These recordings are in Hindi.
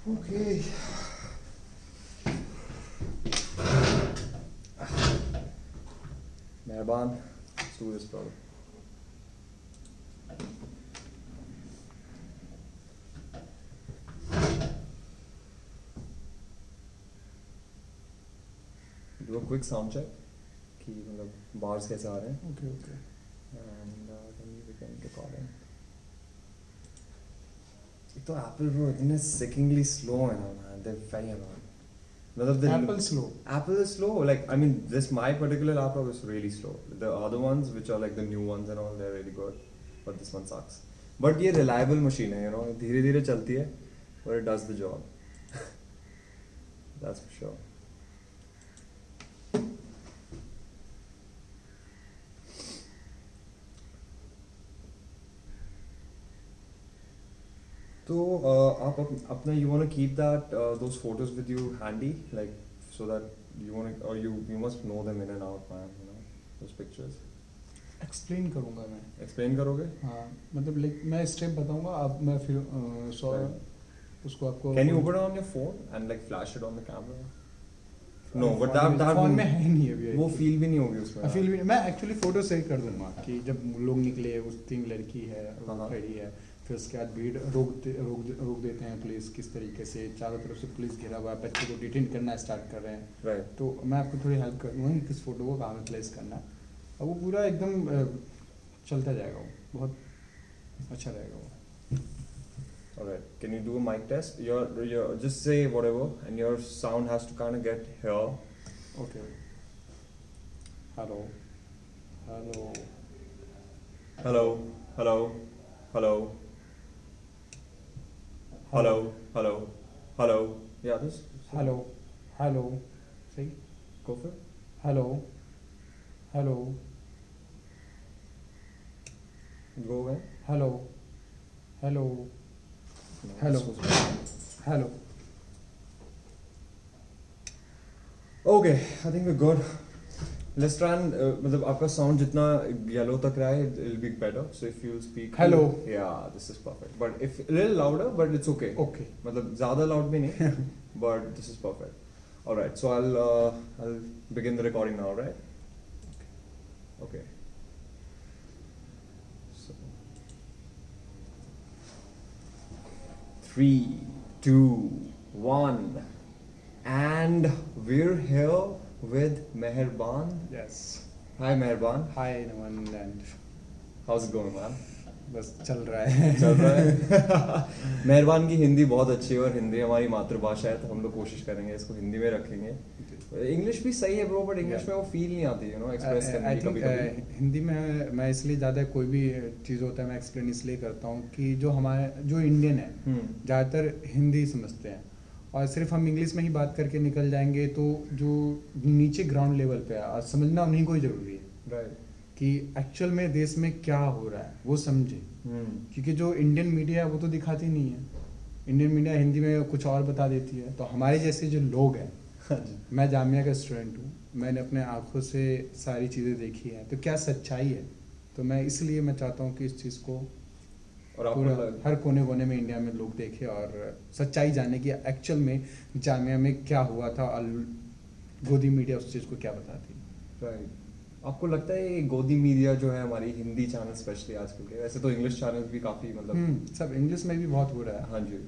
Okay. Mehban, let's do this, brother. Do a quick sound check कि मतलब bars कैसे आ रहे हैं. Okay. And then we begin recording. एक तो Apple bro इतने sickingly slow है ना man. They're very annoying. मतलब Apple slow. Apple is slow. Like I mean, this my particular laptop is really slow. The other ones, which are like the new ones and all, they're really good. But this one sucks. But ये reliable machine है, you know. धीरे धीरे चलती है, but it does the job. That's for sure. तो आप अपना you wanna keep that those photos with you handy, like so that you wanna or you must know them in and out, man. You know those pictures. Explain करूँगा मैं. Explain करोगे? हाँ मतलब लाइक मैं स्टेप बताऊँगा आप मैं फिर उसको आपको. Can you open it on your phone and like flash it on the camera? No, but that phone में है नहीं अभी. वो फील भी नहीं होगी उसमें. फील भी मैं एक्चुअली फोटो शेयर कर दूंगा कि जब लोग निकले उस तीन लड़की है हाँ. खड़ी है फिर उसके बाद भीड़ रोक देते हैं पुलिस किस तरीके से चारों तरफ से पुलिस घिरा हुआ है बच्चे को डिटेन करना स्टार्ट कर रहे हैं. Right. तो मैं आपको थोड़ी हेल्प कर दूंगा कि किस फोटो को कहाँ में प्लेस करना है और वो पूरा एकदम चलता जाएगा वो बहुत अच्छा रहेगा वो. Alright. Can you do a mic test? Your just say whatever, and your sound has to kind of get here. Okay. Hello hello Hello. Hello. Hello. Hello. Hello. Hello. Yeah, this. Hello hello सही. Go for it. Hello hello Go away. Hello hello No, Hello. this was- hello. Okay, I think we're good. Let's try and मतलब आपका sound जितना yellow तक रहा है, it'll be better. So if you'll speak. Hello. Yeah, this is perfect. But if a little louder, but it's okay. Okay. मतलब ज़्यादा loud भी नहीं. But this is perfect. All right, so I'll begin the recording now, right? Okay. So 3, 2, 1, and we're here with Meherban. Yes. Hi Meherban, hi Naman and how's it going, man? बस चल रहा है. चल रहा है. मेहरबान की हिंदी बहुत अच्छी है और हिंदी हमारी मातृभाषा है तो हम लोग कोशिश करेंगे इसको हिंदी में रखेंगे. इंग्लिश भी सही है ब्रो, बट इंग्लिश में वो फील नहीं आती, यू नो, एक्सप्रेस करने आई की थिंक कभी-कभी. हिंदी में मैं इसलिए ज़्यादा कोई भी चीज़ होता है मैं एक्सप्लेन इसलिए करता हूँ कि जो हमारे जो इंडियन है ज़्यादातर हिंदी समझते हैं और सिर्फ हम इंग्लिश में ही बात करके निकल जाएंगे तो जो नीचे ग्राउंड लेवल पे है और समझना उन्हीं को ही ज़रूरी है राइट. कि एक्चुअल में देश में क्या हो रहा है वो समझे. क्योंकि जो इंडियन मीडिया है वो तो दिखाती नहीं है. इंडियन मीडिया हिंदी में कुछ और बता देती है. तो हमारे जैसे जो लोग हैं, मैं जामिया का स्टूडेंट हूँ, मैंने अपने आंखों से सारी चीज़ें देखी हैं तो क्या सच्चाई है. तो मैं इसलिए मैं चाहता हूँ कि इस चीज़ को और पूरा आपको हर कोने कोने में इंडिया में लोग देखें और सच्चाई जाने की एक्चुअल में जामिया में क्या हुआ था और गोदी मीडिया उस चीज़ को क्या बताती है. राइट. आपको लगता है ये गोदी मीडिया जो है हमारी हिंदी चैनल स्पेशली आजकल के, वैसे तो इंग्लिश चैनल्स भी काफ़ी मतलब सब इंग्लिश में भी बहुत हो रहा है. हाँ जी,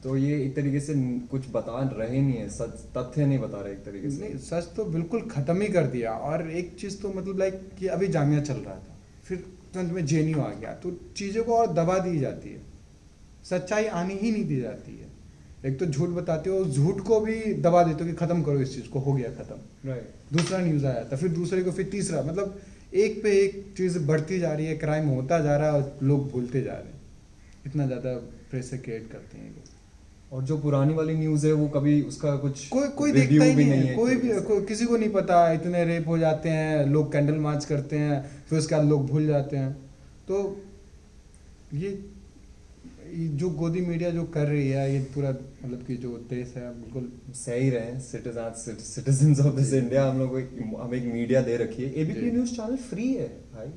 तो ये एक तरीके से कुछ बता रहे नहीं है, सच तथ्य नहीं बता रहे एक तरीके से. नहीं, सच तो बिल्कुल ख़त्म ही कर दिया. और एक चीज़ तो मतलब लाइक कि अभी जामिया चल रहा था फिर तुरंत में जेएनयू आ गया तो चीज़ों को और दबा दी जाती है. सच्चाई आनी ही नहीं दी जाती है. एक तो झूठ बताते हो, झूठ को भी दबा देते हो कि ख़त्म करो इस चीज़ को, हो गया ख़त्म. राइट. दूसरा न्यूज़ आया था फिर दूसरे को फिर तीसरा, मतलब एक पे एक चीज़ बढ़ती जा रही है, क्राइम होता जा रहा है और लोग भूलते जा रहे हैं. इतना ज़्यादा प्रेशर क्रिएट करते हैं लोग. और जो पुरानी वाली न्यूज़ है वो कभी उसका कुछ कोई review देखता ही भी नहीं है. कोई भी एक तरीके किसी को नहीं पता. इतने रेप हो जाते हैं, लोग कैंडल मार्च करते हैं, फिर उसके बाद लोग भूल जाते हैं. तो ये जो गोदी मीडिया जो कर रही है ये पूरा मतलब कि जो देश है बिल्कुल से सही रहे. सिटीजंस ऑफ दिस इंडिया हम लोग को हम एक मीडिया दे रखी है. एबीपी जी. न्यूज़ चैनल फ्री है भाई.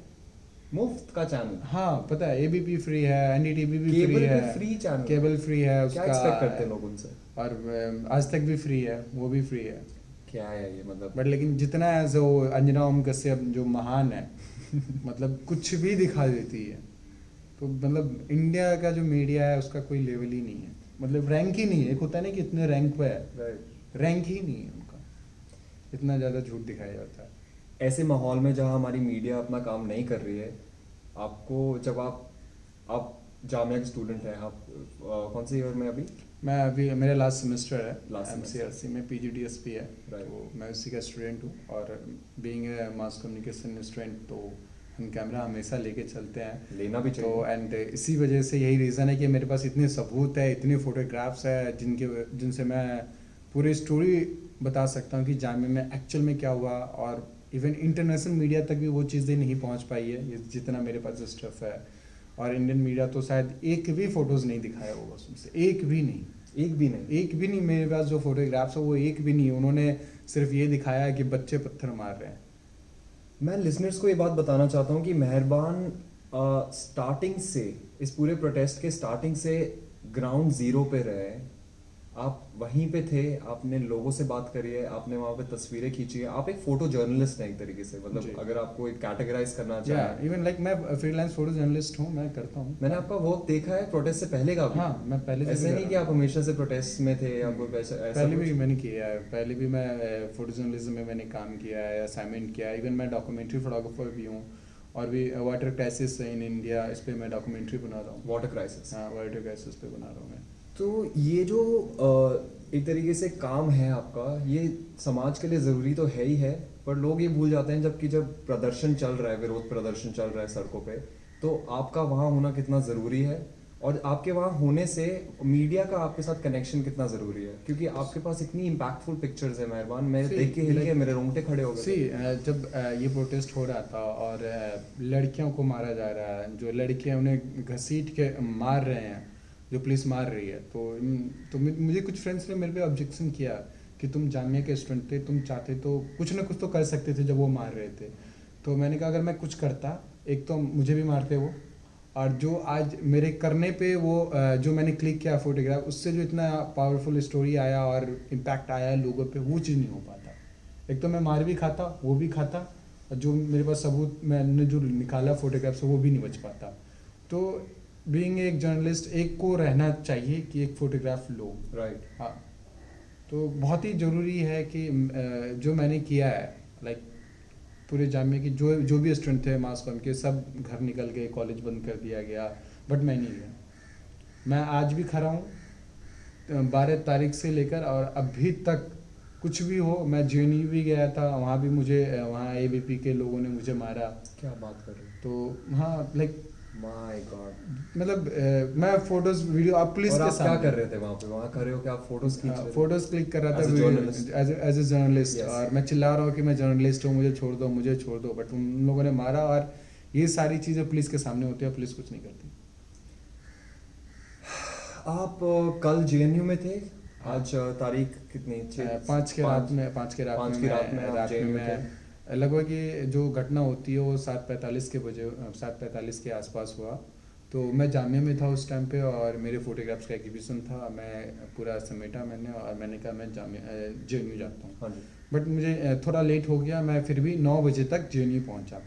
मुफ्त का चैनल? हाँ पता है, एबीपी फ्री है, एनडीटीवी भी केबल फ्री पे है, फ्री चैनल? केबल फ्री है क्या उसका। एक्सपेक्ट करते हैं लोग उनसे? और आज तक भी फ्री है, वो भी फ्री है। क्या है ये मतलब? बट लेकिन जितना जो अंजना ओम कश्यप जो महान है मतलब कुछ भी दिखा देती है। तो मतलब इंडिया का जो मीडिया है उसका कोई लेवल ही नहीं है, मतलब रैंक ही नहीं है। एक होता है ना कि इतने रैंक पे है, राइट। रैंक ही नहीं है उनका, इतना ज़्यादा झूठ दिखाया जाता है। ऐसे माहौल में जहाँ हमारी मीडिया अपना काम नहीं कर रही है, आपको जब आप जामिया के स्टूडेंट हैं, आप कौन से ईयर में अभी? मैं अभी मेरा लास्ट सेमेस्टर है, Last एमसीआरसी में पीजीडीएसपी है। Right. तो मैं उसी का स्टूडेंट हूँ, और being a mass communication student तो हम कैमरा हमेशा लेके चलते हैं। लेना भी चाहिए। तो एंड इसी वजह से यही रीज़न है कि मेरे पास इतने सबूत है, इतने फोटोग्राफ्स है जिनसे मैं पूरी स्टोरी बता सकता हूँ कि जामिया में एक्चुअल में क्या हुआ। और इवन इंटरनेशनल मीडिया तक भी वो चीज़ें नहीं पहुँच पाई है ये जितना मेरे पास स्टफ है। और इंडियन मीडिया तो शायद एक भी फोटोज़ नहीं दिखाया होगा उसमें से, एक भी नहीं। एक भी नहीं? एक भी नहीं, मेरे पास जो फोटोग्राफ्स है वो एक भी नहीं। उन्होंने सिर्फ ये दिखाया है कि बच्चे पत्थर मार रहे हैं। मैं लिसनर्स को ये बात बताना चाहता हूँ कि मेहरबान स्टार्टिंग से, इस पूरे प्रोटेस्ट के स्टार्टिंग से ग्राउंड जीरो पे रहे। आप वहीं पे थे, आपने लोगों से बात करी है, आपने वहाँ पे तस्वीरें खींची है। आप एक फोटो जर्नलिस्ट हैं एक तरीके से, जी। मतलब अगर आपको एक कैटेगराइज करना या चाहें। इवन लाइक मैं फ्रीलांस फोटो जर्नलिस्ट हूँ, मैं करता हूँ। मैंने आपका वो देखा है प्रोटेस्ट से पहले का भी। हाँ मैं पहले से ऐसे भी नहीं कर कि रहा आप हमेशा से प्रोटेस्ट में थे या कोई ऐसा हूँ। ऐसा पहले कुछ? भी मैंने किया है, पहले भी मैं फोटो जर्नलिज्म में मैंने काम किया है, असाइनमेंट किया है। इवन मैं डॉक्यूमेंट्री फोटोग्राफर भी हूँ, और भी वाटर क्राइसिस इन इंडिया, इस पर मैं डॉक्यूमेंट्री बना रहा हूँ। Water crisis? हाँ वाटर क्राइसिस पे बना रहा हूँ मैं। तो ये जो एक तरीके से काम है आपका, ये समाज के लिए ज़रूरी तो है ही है, पर लोग ये भूल जाते हैं जब प्रदर्शन चल रहा है, विरोध प्रदर्शन चल रहा है सड़कों पे, तो आपका वहाँ होना कितना ज़रूरी है, और आपके वहाँ होने से मीडिया का आपके साथ कनेक्शन कितना ज़रूरी है, क्योंकि आपके पास इतनी इम्पैक्टफुल पिक्चर्स है मेहरबान। मैं देख के हिल गया, मेरे रोंगटे खड़े हो गए। जब ये प्रोटेस्ट हो रहा था और लड़कियों को मारा जा रहा है, जो लड़कियां उन्हें घसीट के मार रहे हैं, जो पुलिस मार रही है, तो मुझे कुछ फ्रेंड्स ने मेरे पे ऑब्जेक्शन किया कि तुम जामिया के स्टूडेंट थे, तुम चाहते तो कुछ ना कुछ तो कर सकते थे जब वो मार रहे थे। तो मैंने कहा अगर मैं कुछ करता, एक तो मुझे भी मारते वो, और जो आज मेरे करने पे वो जो मैंने क्लिक किया फोटोग्राफ, उससे जो इतना पावरफुल स्टोरी आया और इम्पैक्ट आया लोगों पे, वो चीज़ नहीं हो पाता। एक तो मैं मार भी खाता, वो भी खाता, और जो मेरे पास सबूत मैंने जो निकाला फोटोग्राफ से वो भी नहीं बच पाता। तो बीइंग एक जर्नलिस्ट, एक को रहना चाहिए कि एक फोटोग्राफ लो। राइट। हाँ, तो बहुत ही ज़रूरी है कि जो मैंने किया है, लाइक पूरे जामिया की जो भी स्टूडेंट थे मास कॉम के, सब घर निकल गए, कॉलेज बंद कर दिया गया, बट मैं नहीं गया। मैं आज भी खड़ा हूँ 12 तारीख से लेकर, और अभी तक कुछ भी हो। मैं जेएनयू भी गया था, वहाँ भी मुझे वहाँ एबीपी के लोगों ने मुझे मारा। क्या बात कर रहे हो? तो हाँ, लाइक माय गॉड। मतलब मैं फोटोज वीडियो आप पुलिस और के आप क्या सामने कर रहे थे वहाँ पे? वहाँ खड़े हो के आप फोटोज खींच रहे थे? फोटोज क्लिक कर रहा As a था journalist. As a journalist. Yes. और मैं चिल्ला रहा हूँ कि मैं जर्नलिस्ट हूँ, मुझे छोड़ दो, मुझे छोड़ दो, बट उन लोगों ने मारा। और ये सारी चीज़ें पुलिस के सामने होती है, पुलिस कुछ नहीं करती। आप कल जेएनयू में थे? आज तारीख कितनी? 5 के रात में पाँच की रात में आप JNU थे। लगभग ये जो घटना होती है वो 7:45 के बजे 7:45 के आसपास हुआ। तो मैं जामिया में था उस टाइम पे, और मेरे फोटोग्राफ्स का एग्जीबिशन था। मैं पूरा समेटा मैंने, और मैंने कहा मैं जेएनयू जाता हूँ। हाँ जी। बट मुझे थोड़ा लेट हो गया, मैं फिर भी 9 बजे तक जेएनयू पहुँचा।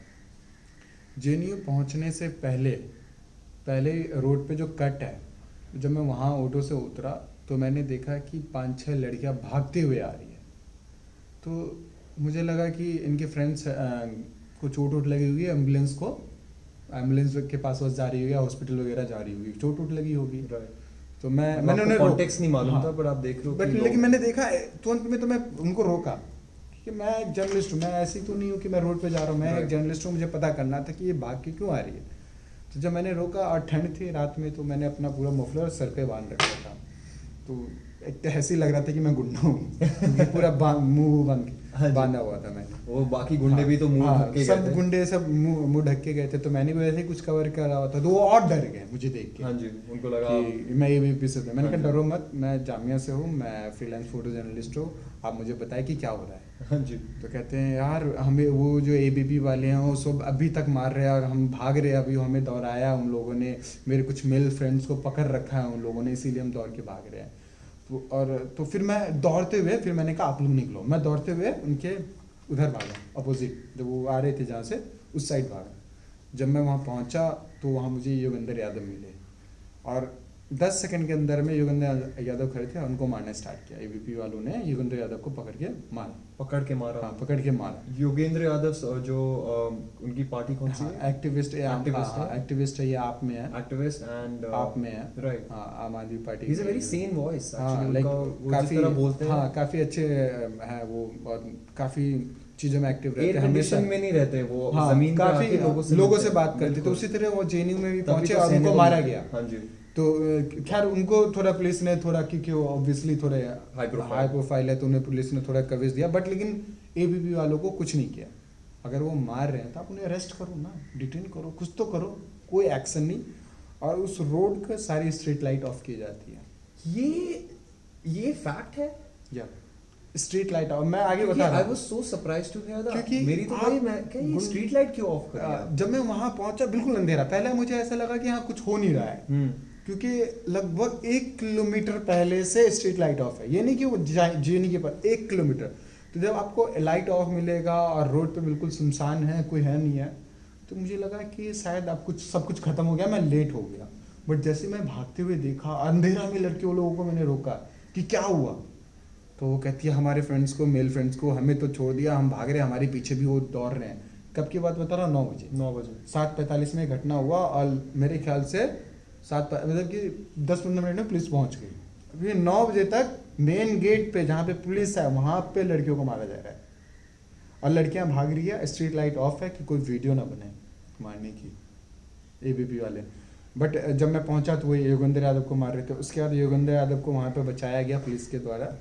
जेएनयू पहुँचने से पहले रोड पे जो कट है, जब मैं वहाँ ऑटो से उतरा तो मैंने देखा कि 5-6 लड़कियाँ भागते हुए आ रही है। तो मुझे लगा कि इनके फ्रेंड्स को चोट वोट लगी हुई है, एम्बुलेंस के पास जा रही होगी, हॉस्पिटल वगैरह जा रही होगी, चोट वोट लगी होगी। तो मैंने उन्हें कॉन्टेक्स्ट नहीं मालूम हाँ, था, पर आप देख रहे हो बट लेकिन मैंने देखा तुरंत में, तो मैं उनको रोका कि मैं एक जर्नलिस्ट हूँ, मैं ऐसी तो नहीं हूँ कि मैं रोड पे जा रहा हूँ, मैं एक जर्नलिस्ट हूँ, मुझे पता करना था कि ये भाग के क्यों आ रही है। तो जब मैंने रोका, और ठंड थी रात में, तो मैंने अपना पूरा मफलर सर पे बांध रखा था। तो एक तो ऐसे ही लग रहा था कि मैं गुंडा हूँ, क्योंकि पूरा मुंह बांधा हुआ था मैंने। वो बाकी गुंडे भी तो मुंह ढक के सब गए थे। गुंडे सब मुंह ढक के गए थे, तो मैंने भी वैसे ही कुछ कवर करा हुआ था। तो वो और डर गए मुझे देख के। हाँ जी, उनको लगा कि मैं एबीपी से था। मैंने कहा डरो मत, मैं जामिया से हूँ, मैं फ्रीलांस फोटो जर्नलिस्ट हूँ, आप मुझे बताएं कि क्या हो रहा है। हाँ जी। तो कहते हैं यार हमें वो जो एबीपी वाले हैं वो सब अभी तक मार रहे हैं और हम भाग रहे हैं, अभी हमें दौड़ाया उन लोगों ने, मेरे कुछ मेल फ्रेंड्स को पकड़ रखा है उन लोगों ने, इसीलिए हम दौड़ के भाग रहे हैं। तो फिर मैं दौड़ते हुए, फिर मैंने कहा आप लोग निकलो, मैं दौड़ते हुए उनके उधर भागा, अपोजिट जब वो आ रहे थे जहाँ से उस साइड भागा। जब मैं वहाँ पहुँचा तो वहाँ मुझे योगेंद्र यादव मिले और 10 सेकंड के अंदर में योगेंद्र यादव खड़े थे और उनको मारना स्टार्ट किया। एबीपी वालों ने योगेंद्र यादव को पकड़ के मारा। पकड़ के मारा? हाँ, पकड़ के मारा। योगेंद्र यादव जो उनकी पार्टी कौन सी है? एक्टिविस्ट है, एक्टिविस्ट है, ये आप में है, एक्टिविस्ट एंड आप में है, राइट। हाँ, आम आदमी party. He is a very sane voice actually, like काफी बोलते हैं। हाँ, काफी अच्छे हैं वो और काफी चीजों में एक्टिव रहते हैं, हमेशा में नहीं रहते वो, हाँ, जमीन पे काफी आके लोगों से बात करते। तो उसी तरह वो जेएनयू में भी पहुंचे और उनको मारा गया। हाँ जी। तो खैर उनको थोड़ा पुलिस ने थोड़ा, क्योंकि वो ऑब्वियसली थोड़े हाई प्रोफाइल है तो उन्हें पुलिस ने थोड़ा कवरेज दिया, बट लेकिन एबीपी वालों को कुछ नहीं किया। अगर वो मार रहे हैं तो आप उन्हें अरेस्ट करो ना, डिटेन करो, कुछ तो करो, कोई एक्शन नहीं। और उस रोड का सारी स्ट्रीट लाइट ऑफ की जाती है। ये फैक्ट है या स्ट्रीट लाइट, और मैं आगे बता रहा हूं। हूँ। I was so surprised to hear that. क्योंकि मेरी तो भाई मैं क्या ये स्ट्रीट लाइट क्यों ऑफ कर दिया? जब मैं वहां पहुंचा बिल्कुल अंधेरा, पहले मुझे ऐसा लगा कि यहाँ कुछ हो नहीं रहा है, क्योंकि लगभग 1 किलोमीटर पहले से स्ट्रीट लाइट ऑफ है। ये नहीं कि वो जेएनयू के पास 1 किलोमीटर। तो जब आपको लाइट ऑफ मिलेगा और रोड पे बिल्कुल सुनसान है, कोई है नहीं है, तो मुझे लगा कि शायद अब सब कुछ खत्म हो गया, मैं लेट हो गया। बट जैसे मैं भागते हुए देखा अंधेरा में लड़कियों लोगों को, मैंने रोका कि क्या हुआ। तो वो कहती है हमारे फ्रेंड्स को, मेल फ्रेंड्स को हमें तो छोड़ दिया, हम भाग रहे हैं, हमारे पीछे भी वो दौड़ रहे हैं। कब की बात बता रहा हूँ? 9 बजे 7:45 में घटना हुआ और मेरे ख्याल से मतलब कि 10-15 मिनट में पुलिस पहुंच गई। अभी 9 बजे तक मेन गेट पे जहाँ पे पुलिस है वहाँ पे लड़कियों को मारा जा रहा है और लड़कियाँ भाग रही है। स्ट्रीट लाइट ऑफ है कि कोई वीडियो ना बने मारने की, एबीपी वाले। बट जब मैं पहुंचा तो वो योगेंद्र यादव को मार रहे थे। उसके बाद योगेंद्र यादव को वहाँ पे बचाया गया पुलिस के द्वारा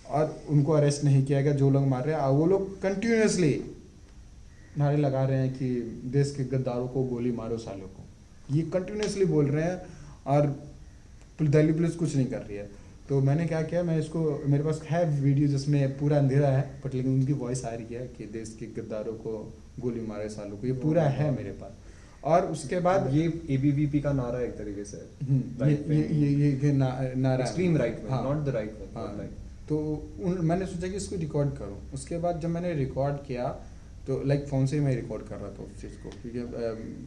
और उनको अरेस्ट नहीं किया गया जो लोग मार रहे हैं। और वो लोग कंटिन्यूसली नारे लगा रहे हैं कि देश के गद्दारों को गोली मारो सालों को, ये कंटिन्यूसली बोल रहे हैं और दिल्ली पुलिस कुछ नहीं कर रही है। तो मैंने क्या किया, मैं इसको, मेरे पास है वीडियो जिसमें पूरा अंधेरा है बट लेकिन उनकी वॉइस आ रही है कि देश के गद्दारों को गोली मारे सालों को, ये पूरा है मेरे पास। और उसके बाद ये एबीवीपी का नारा है एक तरीके से, ये नारा एक्सट्रीम राइट में, हाँ, नॉट द राइट में, हाँ। तो मैंने सोचा कि इसको रिकॉर्ड करूं। उसके बाद जब मैंने रिकॉर्ड किया तो लाइक फ़ोन से ही मैं रिकॉर्ड कर रहा था उस चीज़ को, क्योंकि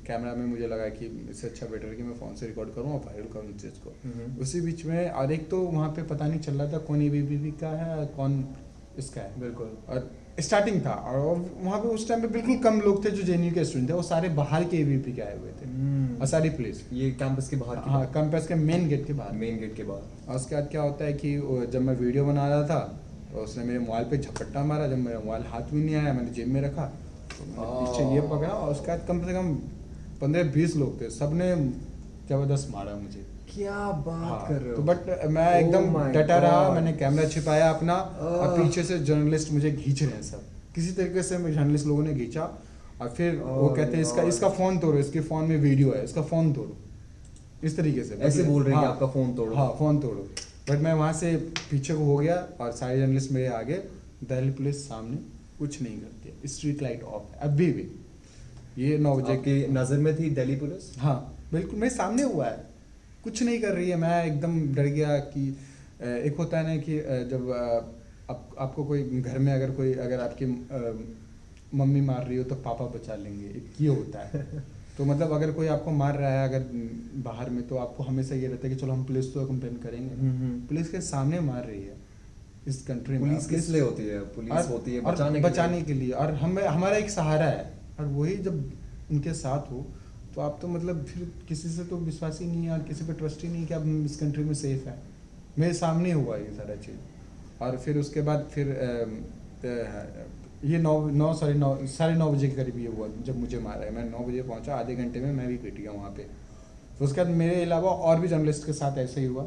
कैमरा में मुझे लगा कि इससे अच्छा बेटर कि मैं फ़ोन से रिकॉर्ड करूं और वायरल करूं उस चीज़ को। उसी बीच में और एक तो वहाँ पे पता नहीं चल रहा था कौन एबीवीपी का है कौन इसका है, बिल्कुल। और स्टार्टिंग था और वहाँ पे उस टाइम पे बिल्कुल कम लोग थे जो जेएनयू के स्टूडेंट थे, वो सारे बाहर के एबीवीपी के आए हुए थे और सारी पुलिस, ये कैंपस के बाहर की, हाँ, कैंपस के मेन गेट के बाहर, मेन गेट के बाहर। और उसके बाद क्या होता है कि जब मैं वीडियो बना रहा था तो उसने मेरे मोबाइल पे झपट्टा मारा। जब मेरा मोबाइल हाथ में नहीं आया, मैंने जेब में रखा तो मैंने पीछे ये पकड़ा और उसके बाद कम से कम 15-20 लोग थे, सब ने जबरदस्त मारा मुझे। क्या बात हाँ, कर रहे हो? तो बट मैं एकदम डटा रहा, मैंने कैमरा छिपाया अपना और पीछे से जर्नलिस्ट मुझे खींच रहे हैं सब, किसी तरीके से जर्नलिस्ट लोगों ने खींचा और फिर वो कहते हैं इसका फ़ोन तोड़ो, इसके फ़ोन में वीडियो है, इसका फ़ोन तोड़ो, इस तरीके से ऐसे बोल रहे हैं हाँ, कि आपका फ़ोन तोड़ो। हाँ, फ़ोन तोड़ो। बट मैं वहाँ से पीछे को हो गया और सारे जर्नलिस्ट मेरे आगे, दिल्ली पुलिस सामने कुछ नहीं करती है, स्ट्रीट लाइट ऑफ है अभी भी। ये 9 बजे की नज़र में थी दिल्ली पुलिस? हाँ बिल्कुल, मेरे सामने हुआ है, कुछ नहीं कर रही है। मैं एकदम डर गया कि एक होता है ना कि जब आपको कोई घर में अगर आपकी मम्मी मार रही हो तो पापा बचा लेंगे, एक ये होता है। तो मतलब अगर कोई आपको मार रहा है अगर बाहर में, तो आपको हमेशा ये रहता है कि चलो हम पुलिस तो कंप्लेन करेंगे। पुलिस के सामने मार रही है इस कंट्री में। पुलिस किस लिए होती है? पुलिस होती है बचाने के लिए, और हमारा एक सहारा है। और वही जब उनके साथ हो तो आप तो मतलब फिर किसी से तो विश्वास ही नहीं है और किसी पे ट्रस्ट ही नहीं कि आप इस कंट्री में सेफ है। मेरे सामने हुआ ये सारा चीज़। और फिर उसके बाद फिर ये 9:30 बजे के करीब ये हुआ जब मुझे मारा है। मैं 9 बजे पहुंचा, आधे घंटे में मैं भी पिट गया वहाँ पे। तो उसके बाद मेरे अलावा और भी जर्नलिस्ट के साथ ऐसा ही हुआ,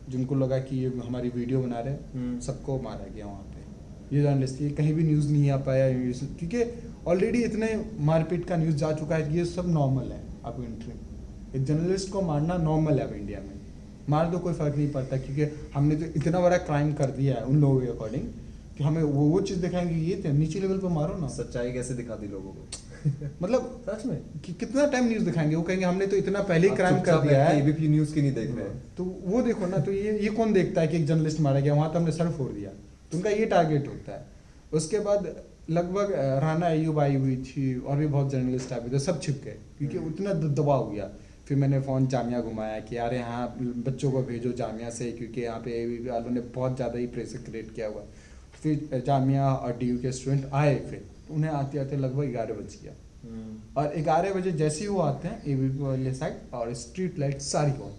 जिनको लगा कि ये हमारी वीडियो बना रहे, सबको मारा गया वहाँ पे। ये जर्नलिस्ट, ये कहीं भी न्यूज़ नहीं आ पाया क्योंकि ऑलरेडी इतने मारपीट का न्यूज़ जा चुका है कि ये सब नॉर्मल है अब कंट्री में। एक जर्नलिस्ट को मारना नॉर्मल है अब इंडिया में, मार दो कोई फ़र्क नहीं पड़ता, क्योंकि हमने तो इतना बड़ा क्राइम कर दिया है उन लोगों के अकॉर्डिंग कि हमें वो चीज़ दिखाएंगे, ये थे नीचे लेवल पर मारो ना। सच्चाई कैसे दिखाती लोगों को मतलब सच में कि कितना टाइम न्यूज़ दिखाएंगे, वो कहेंगे हमने तो इतना पहले ही आप क्राइम कर चुपचाप दिया बैठ के है, एबीपी न्यूज की नहीं देख रहे हैं। तो वो देखो ना, तो ये कौन देखता है कि एक जर्नलिस्ट मारा गया, वहाँ तो हमने सर फोड़ दिया, तो उनका ये टारगेट होता है। उसके बाद लगभग राना अय्यूब आई हुई थी और भी बहुत जर्नलिस्ट आए थे, सब छिप गए क्योंकि उतना दबाव हो गया। फिर मैंने फ़ोन जामिया घुमाया कि यार यहाँ बच्चों को भेजो जामिया से, क्योंकि यहाँ पे एबीपी वालों ने बहुत ज़्यादा ही प्रेशर क्रिएट किया हुआ है। फिर जामिया और डीयू के स्टूडेंट आए, फिर उन्हें आते आते लगभग 11 बज गया। और 11 बजे जैसे ही वो आते हैं एबीपी वाले साइड, और स्ट्रीट लाइट सारी ऑन।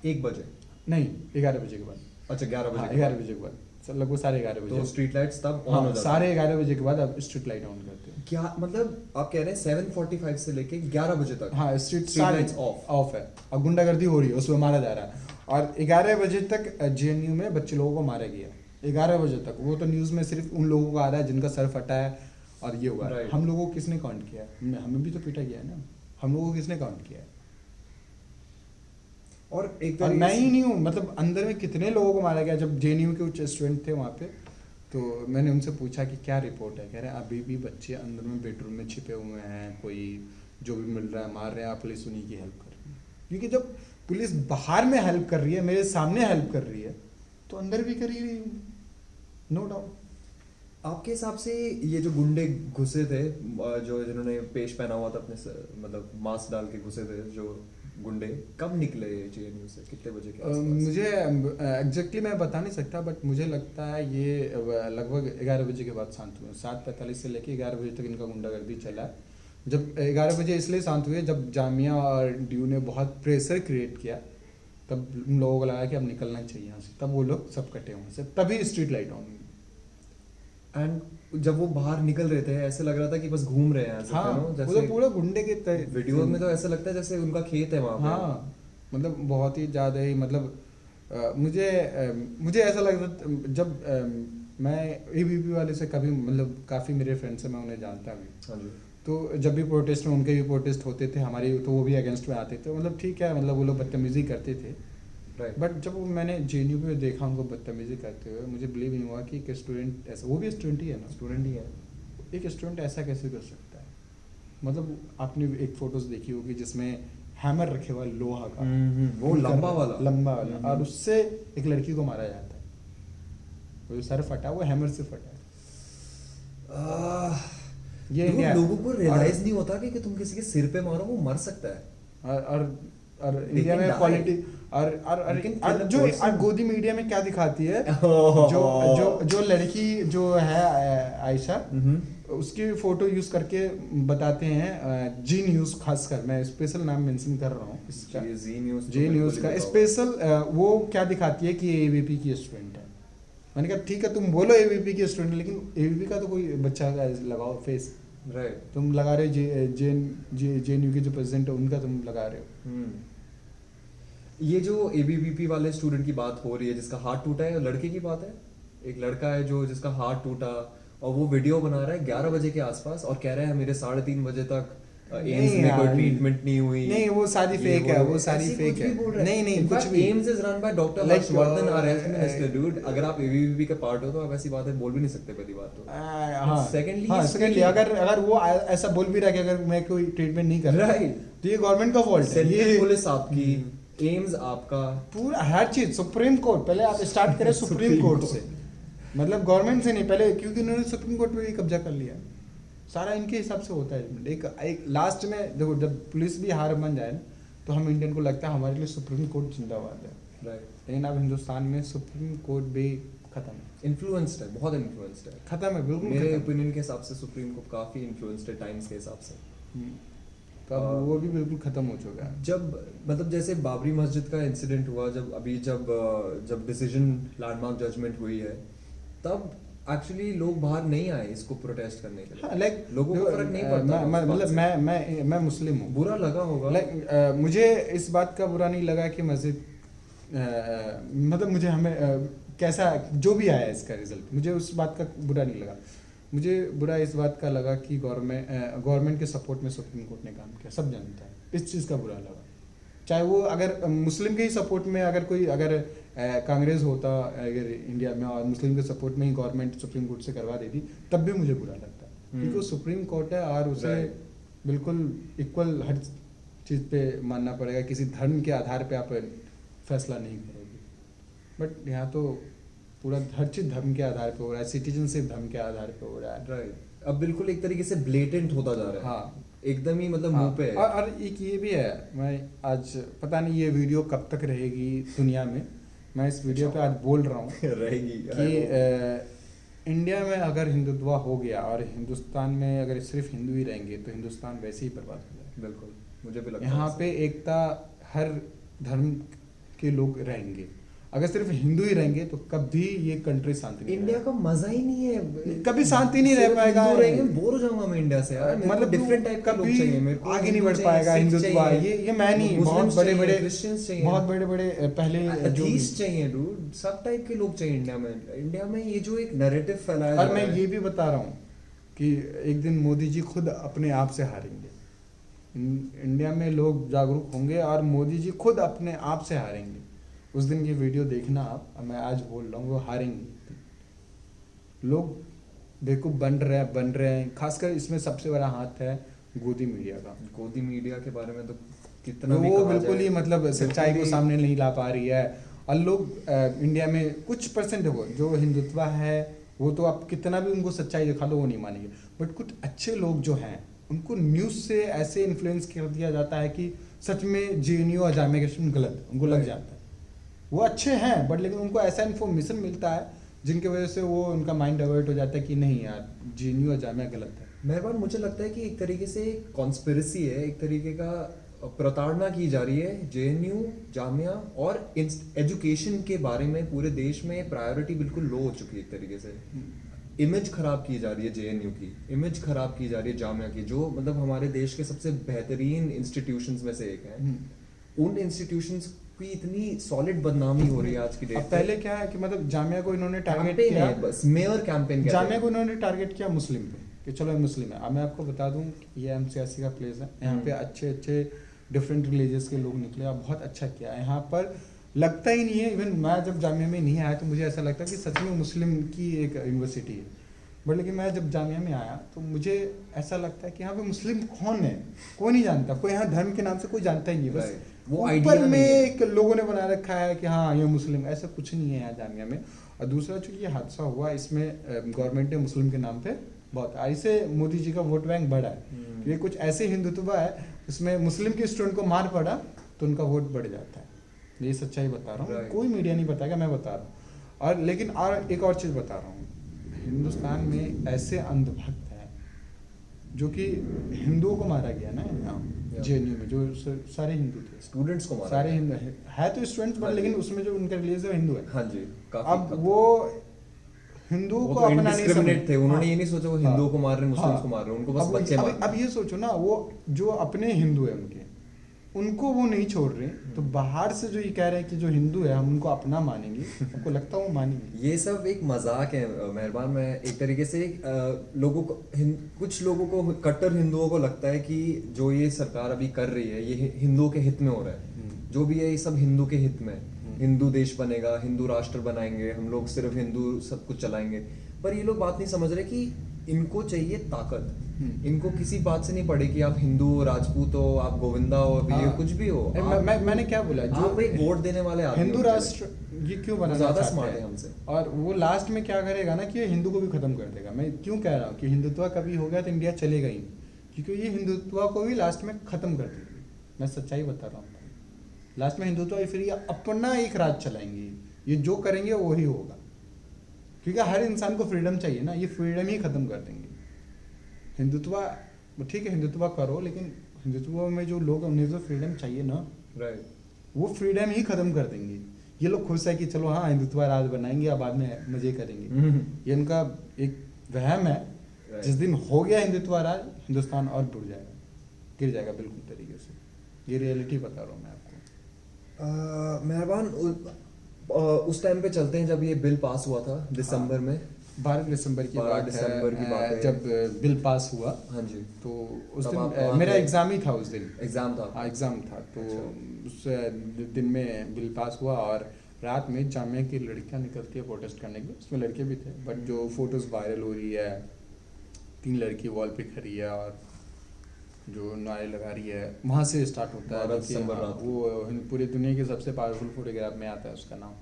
1 बजे नहीं, 11 बजे के बाद। अच्छा 11 बजे हाँ, के 11 बाद। बजे के बाद, लगभग 11:30 बजे। तो स्ट्रीट लाइट्स तब ऑन हाँ, हो जाती 11:30 बजे के बाद अब स्ट्रीट लाइट ऑन करते हैं। क्या मतलब आप कह रहे हैं 7:45 से लेके 11 बजे तक हाँ, स्ट्रीट लाइट्स ऑफ है और गुंडागर्दी हो रही है, उसमें मारा जा रहा है। और 11 बजे तक जेएनयू में बच्चे लोगों को मारा गया, 11 बजे तक। वो तो न्यूज़ में सिर्फ उन लोगों को आ रहा है जिनका सर फटा है और ये हुआ है। Right. हम लोगों को किसने काउंट किया है? हमें भी तो पीटा गया है ना, हम लोगों को किसने काउंट किया है? और एक और तरीके मैं से- ही नहीं हूँ, मतलब अंदर में कितने लोगों को मारा गया। जब जेएनयू के कुछ स्टूडेंट थे वहाँ पे, तो मैंने उनसे पूछा कि क्या रिपोर्ट है, कह रहे हैं अभी भी बच्चे अंदर में बेडरूम में छिपे हुए हैं, कोई जो भी मिल रहा है मार रहे हैं, पुलिस उन्हीं की हेल्प कर रही है। क्योंकि जब पुलिस बाहर में हेल्प कर रही है, मेरे सामने हेल्प कर रही है, तो अंदर भी कर ही रही हूँ, नो डाउट। आपके हिसाब से ये जो गुंडे घुसे थे, जो जिन्होंने पेश पहना हुआ था अपने मतलब मास्क डाल के घुसे थे जो गुंडे, कब निकले जेएनयू से, कितने बजे के आसपास? मुझे एग्जैक्टली मैं बता नहीं सकता, बट मुझे लगता है ये लगभग 11 बजे के बाद शांत हुए। 7:45 से लेके 11 बजे तक इनका गुंडागर्दी चला है। जब 11 बजे इसलिए शांत हुए जब जामिया और डीयू ने बहुत प्रेशर क्रिएट किया, तब उन लोगों को लगा कि अब निकलना चाहिए यहाँ से, तब वो लोग सब कटे वहाँ से, तभी स्ट्रीट लाइट ऑन हुई। एंड जब वो बाहर निकल रहे थे ऐसे लग रहा था कि बस घूम रहे हैं, हाँ, वो जैसे तो पूरा गुंडे के वीडियो में तो ऐसा लगता है जैसे उनका खेत है वहाँ पे। हाँ, मतलब बहुत ही ज़्यादा ही, मतलब मुझे ऐसा लगता था जब मैं एबीपी वाले से कभी, मतलब काफ़ी मेरे फ्रेंड्स हैं, मैं उन्हें जानता भी। हाँ जी। तो जब भी प्रोटेस्ट में उनके भी प्रोटेस्ट होते थे, हमारे तो वो भी अगेंस्ट में आते थे, मतलब ठीक है, मतलब वो लोग बदतमीजी करते थे। राइट। बट जब मैंने जेएनयू पे देखा उनको बदतमीजी करते हुए, मुझे बिलीव नहीं हुआ कि एक स्टूडेंट ऐसा, वो भी स्टूडेंट ही है ना, स्टूडेंट ही है, एक स्टूडेंट ऐसा कैसे कर सकता है। मतलब आपने एक फोटोज देखी होगी जिसमें हैमर रखे हुआ लोहा का, वो लंबा वाला लंबा वाला, और उससे एक लड़की को मारा जाता है, वो जो सर फटा वो हैमर से फटा है। ये इंडिया, लोगों को रियलाइज नहीं होता कि तुम किसी के सिर पे मारो वो मर सकता है। और इंडिया में die. क्वालिटी और लेकिन और जो person- और गोदी मीडिया में क्या दिखाती है, Oh. जो लड़की जो है आयशा, उसकी फोटो यूज करके बताते हैं, जी न्यूज, खासकर मैं स्पेशल नाम मेंशन कर रहा हूँ इसका, जी न्यूज का स्पेशल, वो क्या दिखाती है कि एबीपी की स्टूडेंट है। मैंने कहा ठीक है, तुम बोलो एबीपी की स्टूडेंट, लेकिन एबीपी का तो कोई बच्चा का लगाओ फेस, राइट। तुम लगा रहे हो जेएनयू के जो प्रेसिडेंट है उनका तुम लगा रहे हो। ये जो एबीवीपी वाले स्टूडेंट की बात हो रही है जिसका हाथ टूटा है, लड़के की बात है, एक लड़का है जो जिसका हाथ टूटा और वो वीडियो बना रहा है 11 बजे के आसपास और कह रहा है मेरे 3:30 बजे तक एम्स में कोई ट्रीटमेंट नहीं हुई। नहीं, वो सारी फेक है, वो सारी फेक है। नहीं, कुछ भी। AIIMS is run by doctor Like, Harshvardhan, our health minister. Dude, अगर आप एबीवीपी का पार्ट हो तो आप ऐसी बातें बोल भी नहीं सकते, पहली बात तो। सेकेंडली अगर वो ऐसा बोल भी रहा है कि अगर मैं कोई ट्रीटमेंट नहीं कर रहा, राइट, तो ये गवर्नमेंट का फॉल्ट है। ये पुलिस आपकी, एम्स आपका, पूरा हर चीज, सुप्रीम कोर्ट, पहले आप स्टार्ट करें सुप्रीम कोर्ट से, मतलब गवर्नमेंट से नहीं पहले, क्योंकि उन्होंने सुप्रीम कोर्ट पे भी कब्जा कर लिया। सारा इनके हिसाब से होता है। एक लास्ट में देखो, जब पुलिस भी हार मान जाए ना, तो हम इंडियन को लगता है हमारे लिए सुप्रीम कोर्ट जिंदाबाद है। राइट। लेकिन अब हिंदुस्तान में सुप्रीम कोर्ट भी खत्म है, इन्फ्लुएंस्ड है, बहुत इन्फ्लुएंस्ड है। खत्म है, बिल्कुल मेरे खत्म। ओपिनियन के हिसाब से सुप्रीम कोर्ट काफी इन्फ्लुएंस्ड है टाइम्स के हिसाब से। तो अब वो भी बिल्कुल खत्म हो चुका है। जब मतलब जैसे बाबरी मस्जिद का इंसिडेंट हुआ, जब डिसीजन लैंडमार्क जजमेंट हुई है, तब एक्चुअली लोग बाहर नहीं आए इसको प्रोटेस्ट करने के लिए। लाइक लोगों को फर्क नहीं पड़ता। मतलब मैं मुस्लिम हूँ, बुरा लगा होगा। लाइक मुझे इस बात का बुरा नहीं लगा कि मस्जिद, मतलब मुझे हमें कैसा जो भी आया इसका रिजल्ट, मुझे उस बात का बुरा नहीं लगा। मुझे बुरा इस बात का लगा कि गवर्नमेंट के सपोर्ट में सुप्रीम कोर्ट ने काम किया, सब जानता है, इस चीज़ का बुरा लगा। चाहे वो अगर मुस्लिम के ही सपोर्ट में अगर कोई कांग्रेस होता अगर इंडिया में और मुस्लिम के सपोर्ट में ही गवर्नमेंट सुप्रीम कोर्ट से करवा देती, तब भी मुझे बुरा लगता, क्योंकि वो सुप्रीम कोर्ट है और उसे बिल्कुल इक्वल हर चीज़ पे मानना पड़ेगा, किसी धर्म के आधार पे आप फैसला नहीं करोगे। बट यहाँ तो पूरा हर चीज़ धर्म के आधार पे हो रहा है, सिटीजनशिप धर्म के आधार पे हो रहा है। राइट, अब बिल्कुल एक तरीके से ब्लेटेंट होता जा रहा है। हाँ, एकदम ही मतलब मुंह पे है। और एक ये भी है, मैं आज पता नहीं ये वीडियो कब तक रहेगी दुनिया में, मैं इस वीडियो पे आज बोल रहा हूँ रहेगी कि इंडिया में अगर हिंदुत्व हो गया और हिंदुस्तान में अगर सिर्फ हिंदू ही रहेंगे तो हिंदुस्तान वैसे ही बर्बाद हो जाएगा। बिल्कुल, मुझे भी लगता है यहाँ पे एकता, हर धर्म के लोग रहेंगे। अगर सिर्फ हिंदू ही रहेंगे तो कभी ये कंट्री शांति नहीं इंडिया का मजा ही नहीं है, कभी शांति नहीं रह पाएगा। हिंदू रहेंगे, बोर हो जाऊंगा मैं इंडिया से यार। मतलब डिफरेंट टाइप का लोग चाहिए मेरे को, आगे नहीं बढ़ पाएगा हिंदुत्व। ये मैं नहीं, बहुत बड़े बड़े क्रिश्चियंस चाहिए, बहुत बड़े बड़े पहले एथीस्ट चाहिए डूड, सब टाइप के लोग चाहिए इंडिया में। इंडिया में ये जो एक नैरेटिव फैलाया जा और रहा है। मैं ये भी बता रहा हूँ कि एक दिन मोदी जी खुद अपने आप से हारेंगे। इंडिया में लोग जागरूक होंगे और मोदी जी खुद अपने आप से हारेंगे। उस दिन की वीडियो देखना आप, मैं आज बोल रहा हूँ, वो हारेंगे। लोग बेवकूफ़ बन रहे हैं। खासकर इसमें सबसे बड़ा हाथ है गोदी मीडिया का। गोदी मीडिया के बारे में तो कितना तो भी वो कहा बिल्कुल जाए, ही मतलब सच्चाई को सामने नहीं ला पा रही है। और लोग इंडिया में कुछ परसेंट देखो जो हिंदुत्व है, वो तो आप कितना भी उनको सच्चाई दिखा दो वो नहीं मानेंगे। बट कुछ अच्छे लोग जो हैं उनको न्यूज़ से ऐसे इन्फ्लुएंस कर दिया जाता है कि सच में जेएनयू और जामिया का स्टूडेंट गलत, उनको लग जाता है। वो अच्छे हैं बट लेकिन उनको ऐसा इन्फॉर्मेशन मिलता है जिनकी वजह से वो उनका माइंड डाइवर्ट हो जाता है कि नहीं यार, जेएनयू और जामिया गलत है। मेहरबान, मुझे लगता है कि एक तरीके से कॉन्स्पिरेसी है, एक तरीके का प्रताड़ना की जा रही है जेएनयू, जामिया और एजुकेशन के बारे में। पूरे देश में प्रायोरिटी बिल्कुल लो हो चुकी है एक तरीके से। इमेज खराब की जा रही है जेएनयू की, इमेज खराब की जा रही है जामिया की, जो मतलब हमारे देश के सबसे बेहतरीन इंस्टीट्यूशंस में से एक है। उन इंस्टीट्यूशंस की इतनी सॉलिड बदनामी हो रही है आज की डेट। पहले क्या है कि मतलब जामिया को इन्होंने टारगेट कैंपेन किया, है बस, मेयर कैंपेन जामिया को इन्होंने टारगेट किया मुस्लिम पे कि चलो ये मुस्लिम है। अब मैं आपको बता दूं कि ये एमसीआरसी का प्लेस है, यहाँ पे अच्छे अच्छे डिफरेंट रिलीजियस के लोग निकले और बहुत अच्छा किया। यहाँ पर लगता ही नहीं है, इवन मैं जब जामिया में नहीं आया तो मुझे ऐसा लगता कि सच में मुस्लिम की एक यूनिवर्सिटी है। बट लेकिन मैं जब जामिया में आया तो मुझे ऐसा लगता है कि यहाँ पे मुस्लिम कौन है, कोई नहीं जानता। कोई यहाँ धर्म के नाम से कोई जानता ही नहीं, बस वो ऊपर में एक लोगों ने बना रखा है कि हाँ ये मुस्लिम, ऐसा कुछ नहीं है यहाँ जामिया में। और दूसरा जो ये हादसा हुआ, इसमें गवर्नमेंट ने मुस्लिम के नाम पे बहुत, ऐसे मोदी जी का वोट बैंक बढ़ा है। ये कुछ ऐसे हिंदुत्व है इसमें मुस्लिम के स्टूडेंट को मार पड़ा तो उनका वोट बढ़ जाता है। ये सच्चाई बता रहा हूँ, कोई मीडिया नहीं बताएगा, मैं बता रहा हूँ। और लेकिन और एक और चीज़ बता रहा हूँ, हिंदुस्तान में ऐसे अंधभक्त हैं जो कि हिंदुओं को मारा गया ना यहाँ जेएनयू में, जो सारे हिंदू थे, स्टूडेंट्स को मारा, सारे हिंदू है तो स्टूडेंट्स, बट लेकिन उसमें जो उनका रिलीजन हिंदू है। हाँ जी, अब वो हिंदुओं को तो अपना नहीं समझ थे, उन्होंने ये नहीं सोचा वो हिंदुओं को मार रहे हैं, मुस्लिम्स हाँ, को मार रहे हैं, उनको बस बच्चे मार रहे हैं। अब ये सोचो ना, वो जो अपने हिंदू है उनको वो नहीं छोड़ रहे, तो बाहर से जो ये कह रहे हैं कि जो हिंदू है हम उनको अपना मानेंगे, आपको लगता है वो मानेंगे? ये सब एक मजाक है मेहरबान। मैं एक तरीके से लोगों को, कुछ लोगों को, कट्टर हिंदुओं को लगता है कि जो ये सरकार अभी कर रही है ये हिंदुओं के हित में हो रहा है। जो भी है ये सब हिंदू के हित में, हिंदू देश बनेगा, हिंदू राष्ट्र बनाएंगे, हम लोग सिर्फ हिंदू सब कुछ चलाएंगे। पर ये लोग बात नहीं समझ रहे कि इनको चाहिए ताकत। इनको किसी बात से नहीं पड़े कि आप हिंदू हो, राजपूत हो, आप गोविंदा हो, ये कुछ भी हो। मैंने क्या बोला, जो आप एक वोट देने वाले आदमी हिंदू राष्ट्र ये क्यों बनाना ज्यादा चाहते स्मार्ट हैं है हमसे। और वो लास्ट में क्या करेगा ना कि ये हिंदू को भी खत्म कर देगा। मैं क्यों कह रहा हूँ कि हिंदुत्व कभी हो गया तो इंडिया चलेगा ही, क्योंकि ये हिंदुत्व को भी लास्ट में खत्म कर देगी। मैं सच्चाई बता रहा हूँ, लास्ट में हिंदुत्व फिर ये अपना एक राज चलाएंगे, ये जो करेंगे वही होगा, क्योंकि हर इंसान को फ्रीडम चाहिए ना, ये फ्रीडम ही खत्म कर देंगे। हिंदुत्व ठीक है, हिंदुत्व करो, लेकिन हिंदुत्व में जो लोग हैं उन्हें तो फ्रीडम चाहिए ना, राइट। वो फ्रीडम ही खत्म कर देंगे। ये लोग खुश है कि चलो हाँ हिंदुत्व राज बनाएंगे, अब बाद में मजे करेंगे। ये इनका एक वहम है। जिस दिन हो गया हिंदुत्व राज, हिंदुस्तान और बुड़ जाएगा, गिर जाएगा बिल्कुल तरीके से। ये रियलिटी बता रहा हूँ मैं आपको। मेहरबान, उस टाइम पे चलते हैं जब ये बिल पास हुआ था दिसंबर में, 12 दिसंबर की बात है जब बिल पास हुआ। हाँ जी। तो उस दिन मेरा एग्जाम ही था, उस दिन एग्जाम था। हाँ एग्जाम था। तो उस दिन में बिल पास हुआ और रात में जामिया की लड़कियां निकलती है प्रोटेस्ट करने के लिए, उसमें लड़के भी थे, बट जो फोटोज़ वायरल हो रही है 3 लड़की वॉल पे खड़ी है और जो नारे लगा रही है, वहाँ से स्टार्ट होता है। भारत देखिए, हाँ, संबरनाथ। वो पूरी दुनिया की सबसे पावरफुल फोटोग्राफ में आता है उसका नाम।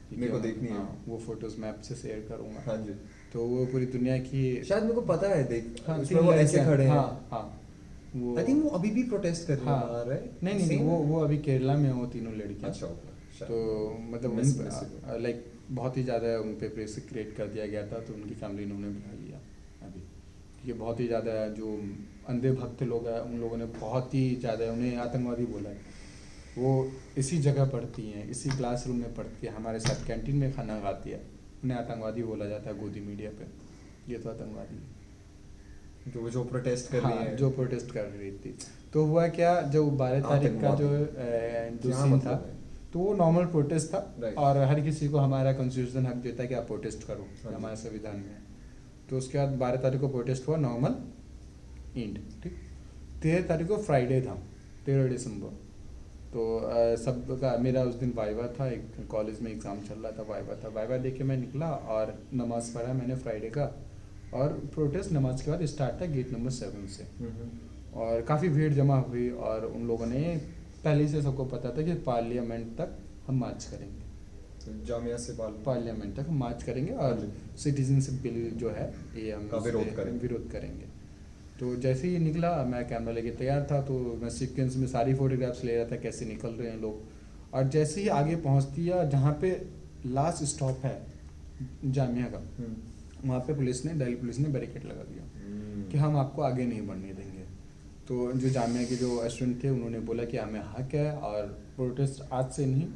ठीक मेरे को है, देखनी है। हाँ, वो फोटोज़ मैं आपसे शेयर करूँगा। हाँ जी, तो वो पूरी दुनिया की, शायद मेरे को पता है, देख हाँ, उसमें 3 वो ऐसे लड़कियां, खड़े हैं। हाँ हाँ, वो आई थिंक वो अभी भी प्रोटेस्ट कर रही हाँ, है बाहर, राइट? नहीं नहीं नहीं, Same? वो अभी केरला में हो तीनों लड़कियां। अच्छा, ओके, शायद। तो मतलब Miss- लाइक बहुत ही ज़्यादा उन पे प्रेशर क्रिएट कर दिया गया था, तो उनकी फैमिली ने उन्हें बुला लिया अभी। ये बहुत ही ज़्यादा जो अंधे भक्त लोग हैं उन लोगों ने बहुत ही ज़्यादा उन्हें आतंकवादी बोला है। वो इसी जगह पढ़ती हैं, इसी क्लासरूम में पढ़ती है, हमारे साथ कैंटीन में खाना खाती है, उन्हें आतंकवादी बोला जाता है गोदी मीडिया पे। ये तो आतंकवादी है जो प्रोटेस्ट कर रही हाँ, है, जो प्रोटेस्ट कर रही थी। तो हुआ क्या, जो 12 तारीख का जो क्या सीन मतलब था, है? तो वो नॉर्मल प्रोटेस्ट था। Right. और हर किसी को हमारा कॉन्स्टिट्यूशन हक देता है कि आप प्रोटेस्ट करो, हाँ जी। हमारे संविधान में है। तो उसके बाद 12 तारीख को प्रोटेस्ट हुआ नॉर्मल इंड, ठीक। 13 तारीख को फ्राइडे था, 13 दिसंबर। तो सबका, मेरा उस दिन वाइवा था, एक कॉलेज में एग्ज़ाम चल रहा था, वाइवा था। वाइवा दे के मैं निकला और नमाज़ पढ़ा मैंने फ्राइडे का, और प्रोटेस्ट नमाज के बाद स्टार्ट था गेट नंबर 7 से। और काफ़ी भीड़ जमा हुई, और उन लोगों ने पहले से सबको पता था कि पार्लियामेंट तक हम मार्च करेंगे, तो जामिया से पार्लियामेंट तक हम मार्च करेंगे और सिटीजनशिप बिल जो है ये हम का विरोध उसपे करेंगे। विरोध करेंगे। तो जैसे ही निकला, मैं कैमरा लेके तैयार था, तो मैं सीक्वेंस में सारी फोटोग्राफ्स ले रहा था कैसे निकल रहे हैं लोग। और जैसे ही आगे पहुँचती है जहाँ पे लास्ट स्टॉप है जामिया का, वहाँ पे पुलिस ने, दिल्ली पुलिस ने बैरिकेड लगा दिया कि हम आपको आगे नहीं बढ़ने देंगे। तो जो जामिया के जो स्टूडेंट थे उन्होंने बोला कि हमें हक है, और प्रोटेस्ट आज से नहीं,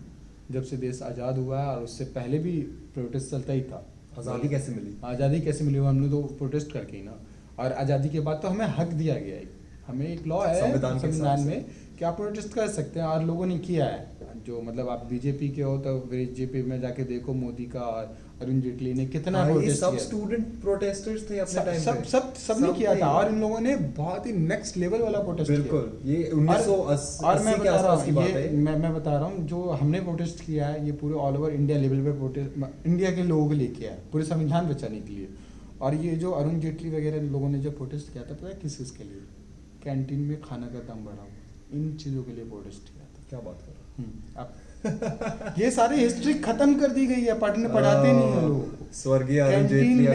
जब से देश आज़ाद हुआ है, और उससे पहले भी प्रोटेस्ट चलता ही था। आज़ादी कैसे मिली? आज़ादी कैसे मिली, हमने तो प्रोटेस्ट करके ही ना। और आज़ादी के बाद तो हमें हक दिया गया है, हमें एक लॉ है संविधान के हिसाब संविधान से। में कि आप प्रोटेस्ट कर सकते हैं, और लोगों ने किया है। जो मतलब आप बीजेपी के हो तो बीजेपी में जाके देखो, मोदी का और अरुण जेटली ने कितना हाँ, ये प्रोटेस्ट सब किया। स्टूडेंट प्रोटेस्टर्स थे अपने टाइम पे। सबने किया था, और इन लोगों ने बहुत ही नेक्स्ट लेवल वाला प्रोटेस्ट किया। बिल्कुल, ये और 1980 के आसपास की बात है। मैं बता रहा हूँ, जो हमने प्रोटेस्ट किया है ये पूरे ऑल ओवर इंडिया लेवल पे प्रोटेस्ट, इंडिया के लोगों के लिए किया है, पूरे संविधान बचाने के लिए। और ये जो अरुण जेटली वगैरह लोगों ने जो प्रोटेस्ट किया था, पता है किस चीज़ के लिए? कैंटीन में खाना का दाम बढ़ा हुआ, इन चीज़ों के लिए प्रोटेस्ट किया था। क्या बात कर रहे हो? आप ये सारी हिस्ट्री खत्म कर दी गई है, पढ़ाते नहीं है लोग। स्वर्गीय अरुण जेटली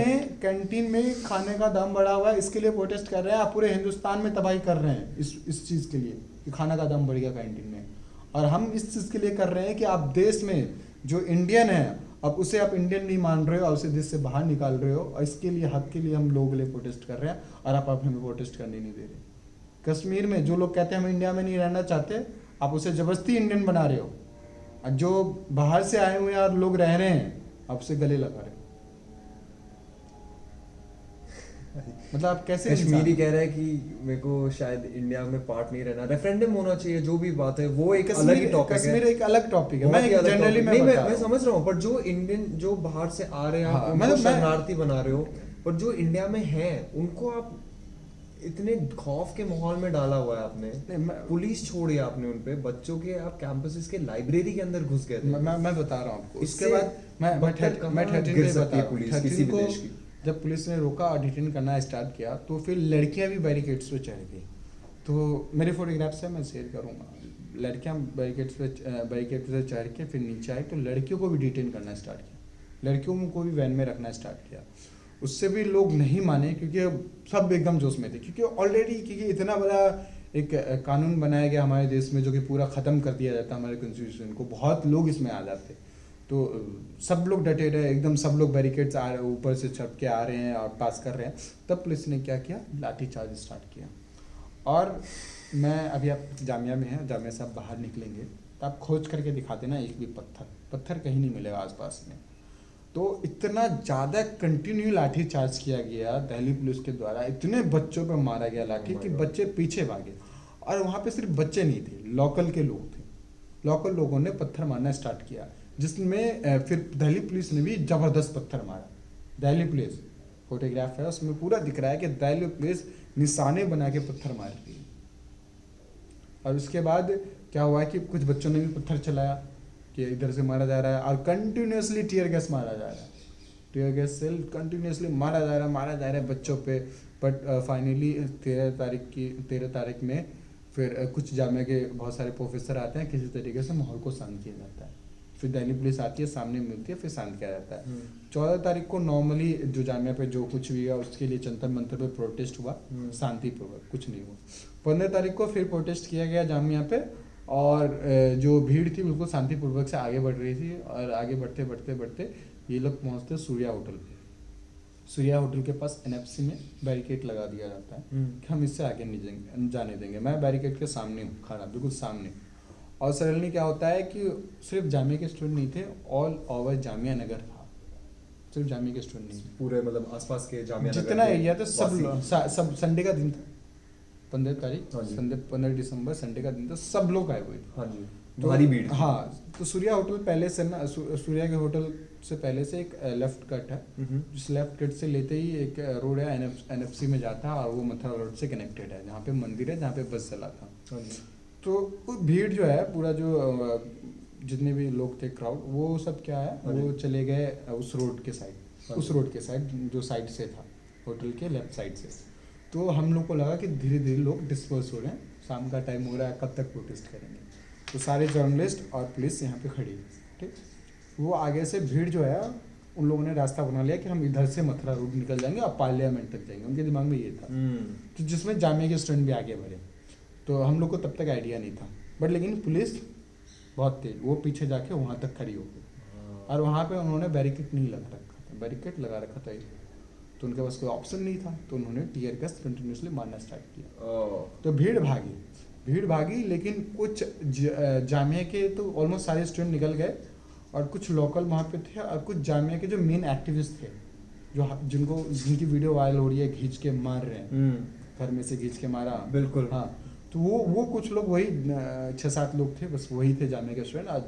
कैंटीन में खाने का दाम बढ़ा हुआ है, इसके लिए प्रोटेस्ट कर रहे हैं। आप पूरे हिंदुस्तान में तबाही कर रहे हैं इस चीज़ के लिए कि खाना का दाम बढ़ गया कैंटीन में। और हम इस चीज़ के लिए कर रहे हैं कि आप देश में जो इंडियन है, अब उसे आप इंडियन नहीं मान रहे हो और उसे देश से बाहर निकाल रहे हो, और इसके लिए हक के लिए हम लोगों के लिए प्रोटेस्ट कर रहे हैं, और आप हमें प्रोटेस्ट करने नहीं दे रहे। कश्मीर में जो लोग कहते हैं हम इंडिया में नहीं रहना चाहते, आप उसे जबरदस्ती इंडियन बना रहे हो। और जो बाहर से आए हुए और लोग रह रहे हैं, आप उसे गले लगा रहे हो। मतलब आप कैसे कश्मीरी कह रहा है कि मेरे को शायद इंडिया में पार्ट नहीं रहना, रेफरेंडम होना चाहिए, जो भी बात है वो एक अलग ही टॉपिक है। कश्मीर एक अलग टॉपिक है, बहुत मैं ही अलग जनरली topic। नहीं, बता रहा मैं हूँ। समझ रहा हूँ, पर जो इंडियन जो बाहर से आ रहे हैं, हाँ, आप उनको मतलब मैं- शरणार्थी बना रहे हो, पर जो इंडिया में हैं उनको आप इतने खौफ के माहौल में डाला हुआ है आपने। नहीं, मैं- पुलिस छोड़ी आपने उन पे, बच्चों के आप कैंपसेस के लाइब्रेरी के अंदर घुस गए थे। मैं बता रहा हूँ आपको। इससे उसके बाद मैं बदतर कहाँ 13 गिर पे सकती बता है रहा हूँ। पुलिस 13 किसी भी को देश की। जब पुलिस ने रोका और डिटेन करना स्टार्ट किया, तो फिर लड़कियां भी बैरिकेड्स पे चढ़ गई। तो मेरे फोटोग्राफ्स है, मैं शेयर करूँगा। लड़कियां बैरिकेड्स पे चढ़ के फिर नीचे आई, तो लड़कियों को भी डिटेन करना स्टार्ट किया, लड़कियों को भी वैन में रखना स्टार्ट किया। उससे भी लोग नहीं माने, क्योंकि सब एकदम जोश में थे, क्योंकि ऑलरेडी क्योंकि इतना बड़ा एक कानून बनाया गया हमारे देश में, जो कि पूरा ख़त्म कर दिया जाता है हमारे कॉन्स्टिट्यूशन को, बहुत लोग इसमें आ जाते। तो सब लोग डटे रहे एकदम, सब लोग बैरिकेड्स आ रहे, ऊपर से छप के आ रहे हैं और पास कर रहे हैं। तब पुलिस ने क्या किया, लाठी चार्ज स्टार्ट किया। और मैं अभी, आप जामिया में हैं, जामिया से आप बाहर निकलेंगे तो आप खोज करके दिखा देना, एक भी पत्थर कहीं नहीं मिलेगा आसपास में। तो इतना ज़्यादा कंटिन्यू लाठी चार्ज किया गया दिल्ली पुलिस के द्वारा, इतने बच्चों पर मारा गया लाठी कि बच्चे पीछे भागे। और वहाँ पे सिर्फ बच्चे नहीं थे, लोकल के लोग थे। लोकल लोगों ने पत्थर मारना स्टार्ट किया, जिसमें फिर दिल्ली पुलिस ने भी ज़बरदस्त पत्थर मारा। दिल्ली पुलिस, फोटोग्राफ है उसमें पूरा दिख रहा है कि दिल्ली पुलिस निशाने बना के पत्थर मार रही है। और उसके बाद क्या हुआ कि कुछ बच्चों ने भी पत्थर चलाया, कि इधर से मारा जा रहा है और कंटिन्यूसली टीयर गैस मारा जा रहा है, टीयर गैस से कंटिन्यूसली मारा जा रहा है बच्चों पे। बट फाइनली 13 तारीख में फिर कुछ जामिया के बहुत सारे प्रोफेसर आते हैं, किसी तरीके से माहौल को शांत किया जाता है। फिर दिल्ली पुलिस आती है, सामने मिलती है, फिर शांत किया जाता है। 14 तारीख को नॉर्मली जो जामिया पे जो कुछ भी हुआ उसके लिए जंतर मंतर पे प्रोटेस्ट हुआ, शांतिपूर्वक, कुछ नहीं हुआ। 15 तारीख को फिर प्रोटेस्ट किया गया जामिया पे, और जो भीड़ थी बिल्कुल शांतिपूर्वक से आगे बढ़ रही थी, और आगे बढ़ते बढ़ते बढ़ते ये लोग पहुंचते सूर्या होटल पे। सूर्या होटल के पास एनएफसी में बैरिकेड लगा दिया जाता है कि हम इससे आगे नहीं जाने देंगे। मैं बैरिकेड के सामने हूँ खड़ा, बिल्कुल सामने। और सडनली क्या होता है कि सिर्फ जामिया के स्टूडेंट नहीं थे, ऑल ओवर जामिया नगर था, सिर्फ जामिया के स्टूडेंट नहीं थे, पूरे मतलब आसपास के जामिया नगर जितना के एरिया था सब संडे का दिन था, 15 तारीख, हाँ जी। संडे 15 दिसंबर संडे का दिन था, सब लोग आए हुए थे। हाँ जी, तो भारी भीड़ थी। हाँ, तो सूर्या होटल पहले से ना, सूर्या के होटल से पहले से एक लेफ्ट कट है, जिस लेफ्ट कट से लेते ही एक रोड है एनएफसी में जाता है, और वो मथुरा रोड से कनेक्टेड है, जहाँ पे मंदिर है, जहाँ पे बस चला था। हाँ जी। तो वो भीड़ जो है, पूरा जो जितने भी लोग थे, क्राउड, वो सब क्या है, वो चले गए उस रोड के साइड, उस रोड के साइड जो साइड से था होटल के लेफ्ट साइड से। तो हम लोग को लगा कि धीरे धीरे लोग डिस्पर्स हो रहे हैं, शाम का टाइम हो रहा है, कब तक प्रोटेस्ट करेंगे। तो सारे जर्नलिस्ट और पुलिस यहाँ पे खड़ी है, ठीक। वो आगे से भीड़ जो है, उन लोगों ने रास्ता बना लिया कि हम इधर से मथुरा रोड निकल जाएंगे और पार्लियामेंट तक जाएंगे, उनके दिमाग में ये था। तो जिसमें जामिया के स्टूडेंट भी आगे बढ़े, तो हम लोग को तब तक आइडिया नहीं था। बट लेकिन पुलिस बहुत तेज, वो पीछे जाके वहाँ तक खड़ी हो गई, और वहाँ पे उन्होंने बैरिकेड नहीं लगा रखा था, बैरिकेड लगा रखा था, तो उनके पास कोई ऑप्शन नहीं था, तो उन्होंने टीयर गैस कंटिन्यूसली मारना स्टार्ट किया। तो भीड़ भागी, लेकिन कुछ जामिया के तो ऑलमोस्ट सारे स्टूडेंट निकल गए, और कुछ लोकल वहाँ पे थे, और कुछ जामिया के जो मेन एक्टिविस्ट थे, जिनकी वीडियो वायरल हो रही है, खींच के मार रहे हैं, घर में से खींच के मारा, बिल्कुल। हाँ, तो वो कुछ लोग, वही 6-7 लोग थे, बस वही थे जामिया के स्टूडेंट, आज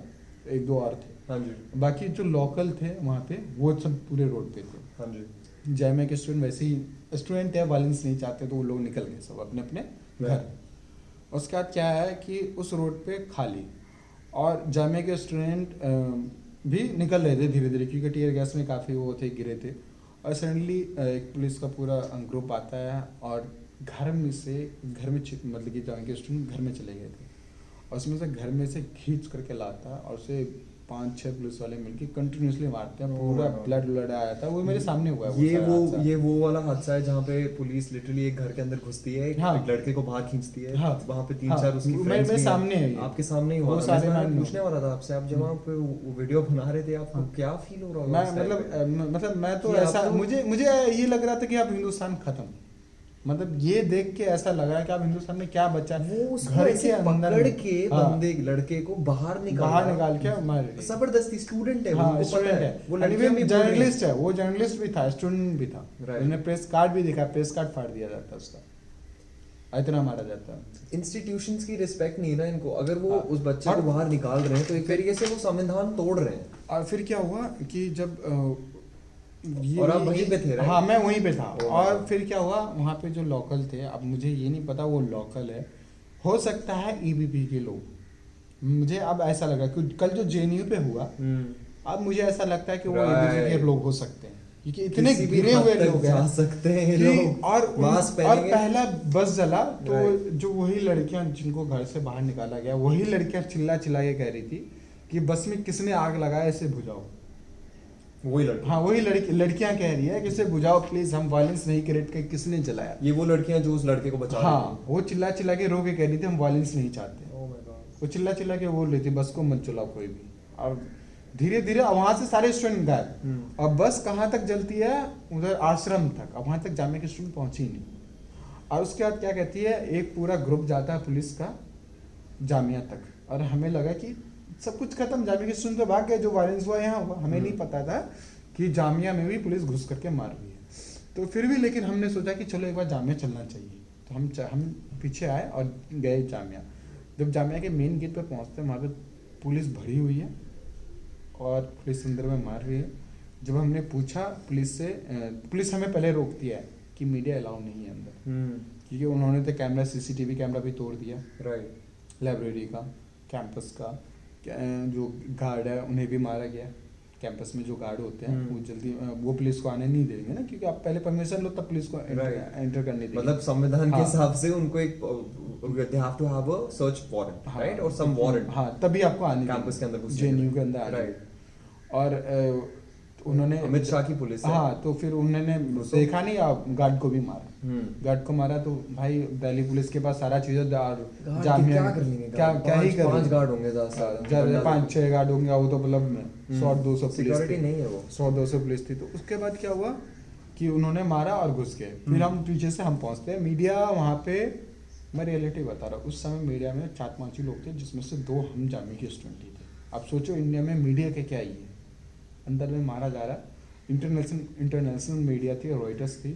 1-2 और थे। हाँ जी। बाकी जो लोकल थे वहाँ पे, वो सब पूरे रोड पे थे। हाँ जी। जामिया के स्टूडेंट वैसे ही स्टूडेंट है, वायलेंस नहीं चाहते, तो वो लोग निकल गए सब अपने अपने घर। उसके बाद क्या है कि उस रोड पे खाली, और जामिया के स्टूडेंट भी निकल रहे थे धीरे धीरे, क्योंकि टीयर गैस में काफ़ी वो थे, गिरे थे। और सडनली एक पुलिस का पूरा ग्रुप आता है, और घर में मतलब कि जामिया के स्टूडेंट घर में चले गए थे, और उसमें से घर में से खींच करके लाता है, और उसे 5-6 पुलिस वाले मिलके कंटिन्यूसली मारते हैं, पूरा ब्लड आया था। वो मेरे सामने हुआ है। ये वो वाला हादसा है जहाँ पे पुलिस लिटरली एक घर के अंदर घुसती है, हाँ, एक लड़के को बाहर खींचती है, हाँ, वहाँ पे 3-4 उसकी मेरे फ्रेंड्स सामने है, आपके सामने ही हुआ। वो सारे मैं पूछने वाला था आपसे, आप जब वहाँ पे वो वीडियो बना रहे थे, आपको क्या फील हो रहा होगा? मतलब मैं तो ऐसा, मुझे ये लग रहा था कि अब हिंदुस्तान खत्म, मतलब ये देख के ऐसा लगा है कि अब हिंदुस्तान में क्या बचा। वो घर के अंदर के बंदे, लड़के को बाहर निकाल के मार, जबरदस्ती। स्टूडेंट है, हाँ, उनको पता है, वो लड़कियां भी जर्नलिस्ट है, वो जर्नलिस्ट भी था, स्टूडेंट भी था। उन्होंने प्रेस कार्ड भी देखा, प्रेस कार्ड फाड़ दिया जाता उसका, इतना मारा जाता है। इंस्टीट्यूशंस की रिस्पेक्ट नहीं ना इनको, अगर वो उस बच्चे को बाहर निकाल रहे हैं तो एक तरीके से वो संविधान तोड़ रहे हैं। और फिर क्या हुआ कि जब और आप वहीं पे थे, राइट? हाँ, मैं वहीं पे था। और फिर क्या हुआ, वहाँ पे जो लोकल थे, अब मुझे ये नहीं पता वो लोकल है, हो सकता है ईबीपी के लोग, मुझे अब ऐसा लगा कि कल जो जेएनयू पे हुआ, अब मुझे ऐसा लगता है कि वो ईबीपी के लोग हो सकते हैं, क्योंकि इतने गिरे हुए लोग जा सकते हैं लोग, और पहला बस जला, तो जो वही लड़कियां जिनको घर से बाहर निकाला गया, वही लड़कियां चिल्ला के कह रही थी कि बस में किसने आग लगाया, इसे बुझाओ। वही लड़की, हाँ, वही लड़कियां कह रही है कि इसे बुझाओ प्लीज, हम वायलेंस नहीं क्रिएट कर, किसने जलाया। ये वो लड़कियां जो उस लड़के को बचा रही थी। हाँ, वो चिल्ला के रो के कह रही थी हम वायलेंस नहीं चाहते। Oh my God. वो चिल्ला के बोल रही थी बस को मत चलाओ कोई भी। और धीरे धीरे वहां से सारे स्टूडेंट गायब, और बस कहाँ तक जलती है, उधर आश्रम तक, अब वहां तक जामिया के स्टूडेंट पहुंचे ही नहीं। और उसके बाद क्या कहती है, एक पूरा ग्रुप जाता है पुलिस का जामिया तक, और हमें लगा कि सब कुछ खत्म, जामिया के स्टूडेंट तो भाग गए, जो वायलेंस हुआ यहाँ हुआ। हमें नहीं पता था कि जामिया में भी पुलिस घुस करके मार रही है। तो फिर भी लेकिन हमने सोचा कि चलो एक बार जामिया चलना चाहिए, तो हम पीछे आए और गए जामिया। जब जामिया के मेन गेट पर पहुंचते हैं, वहाँ पे पुलिस भरी हुई है और पुलिस अंदर में मार रही है। जब हमने पूछा पुलिस से, पुलिस हमें पहले रोकती है कि मीडिया अलाउ नहीं है अंदर, क्योंकि उन्होंने तो कैमरा, सीसीटीवी कैमरा भी तोड़ दिया, राइट, लाइब्रेरी का, कैंपस का, जो गार्ड है उन्हें भी मारा गया। कैंपस में जो गार्ड होते हैं हम्म। वो जल्दी वो पुलिस को आने नहीं देंगे ना, क्योंकि आप पहले परमिशन लो तब पुलिस को Right. एंटर करने देंगे। मतलब संविधान के हाँ। हिसाब से उनको एक they have to have a search warrant, हाँ, right? और some warrant. हाँ तभी आपको आने कैंपस के अंदर घुसने जेएनयू के के अंदर आने Right. देंगे। और उन्होंने अमित शाह की पुलिस है। हाँ तो फिर उन्होंने घुसो। देखा नहीं, आप गार्ड को भी मारा। हम्म। गार्ड को मारा तो भाई दिल्ली पुलिस के पास सारा चीजें गार्ड के क्या कर लेंगे? क्या क्या ही कर पांच गार्ड होंगे ज्यादा से ज्यादा। ज्यादा 5-6 गार्ड होंगे, वो तो मतलब 100-200 पुलिस सिक्योरिटी थी। नहीं है वो। 100-200 पुलिस थी। तो उसके बाद क्या हुआ कि उन्होंने मारा और घुस गए। फिर हम पीछे से हम पहुंचते हैं, मीडिया वहाँ पे, मैं रियलिटी बता रहा हूँ, उस समय मीडिया में 4-5 ही लोग थे, जिसमें से 2 हम जामी के स्टूडेंट ही थे। अब सोचो इंडिया में मीडिया के क्या ही है, अंदर में मारा जा रहा। इंटरनेशनल मीडिया थी, रॉयटर्स थी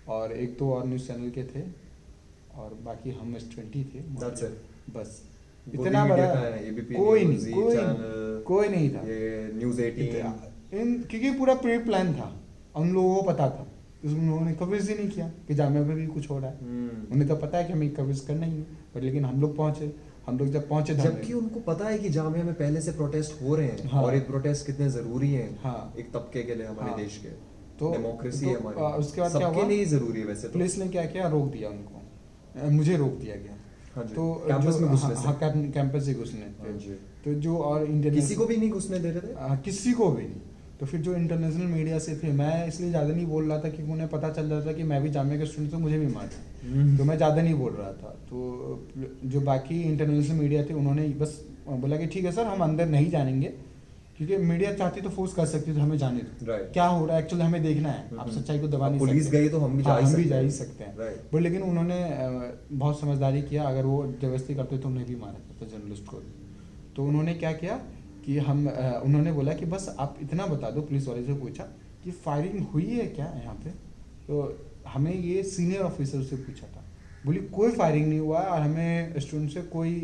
और 1-2 और न्यूज़ चैनल के थे और बाकी हम स्टूडेंट ही थे। That's it. बस वो इतना भी बड़ा media का है, ABP कोई News, नहीं, Zee Channel, कोई नहीं था। ये न्यूज़ 18। क्योंकि पूरा प्री प्लान था, उन लोगों को पता था, उन्होंने कवरेज ही नहीं किया कि जामिया में भी कुछ हो रहा है। उन्हें तो पता है कि हमें कवरेज करना ही है, पर लेकिन हम लोग जब पहुंचे जबकि उनको पता है कि जामिया में पहले से प्रोटेस्ट हो रहे हैं। हाँ। और एक प्रोटेस्ट कितने जरूरी हैं हाँ। एक तबके के लिए, हमारे हाँ। देश के। तो डेमोक्रेसी है हमारी। उसके बाद क्या सबके हुआ, लिए ही जरूरी है वैसे तो। पुलिस ने क्या किया, रोक दिया उनको, मुझे रोक दिया गया। हाँ जी। तो कैंपस में घुसने से। हाँ कैंपस से घुसने हाँ जी। तो जो और इंडियन किसी को भी नहीं घुसने दे रहे थे। किसी को भी नहीं। तो फिर जो इंटरनेशनल मीडिया से थे, मैं इसलिए ज़्यादा नहीं बोल रहा था कि उन्हें पता चल रहा था कि मैं भी जामिया का स्टूडेंट हूँ, मुझे भी मारा, तो मैं ज़्यादा नहीं बोल रहा था। तो जो बाकी इंटरनेशनल मीडिया थे उन्होंने बस बोला कि ठीक है सर, हम अंदर नहीं जानेंगे, क्योंकि मीडिया चाहती तो फोर्स कर सकती, तो हमें जाने दो। Right. क्या हो रहा है एक्चुअली हमें देखना है, आप सच्चाई को दबा अब नहीं पुलिस सकते। गई तो हम भी जा ही हम भी सकते जा ही हैं। सकते हैं। Right. बट लेकिन उन्होंने बहुत समझदारी किया, अगर वो जबरदस्ती करते तो उन्हें भी मारा जाता जर्नलिस्ट को। तो उन्होंने क्या किया कि उन्होंने बोला कि बस आप इतना बता दो, पुलिस वाले से पूछा कि फायरिंग हुई है क्या यहाँ पे, तो हमें ये सीनियर ऑफिसर से पूछा था, बोली कोई फायरिंग नहीं हुआ और हमें स्टूडेंट से कोई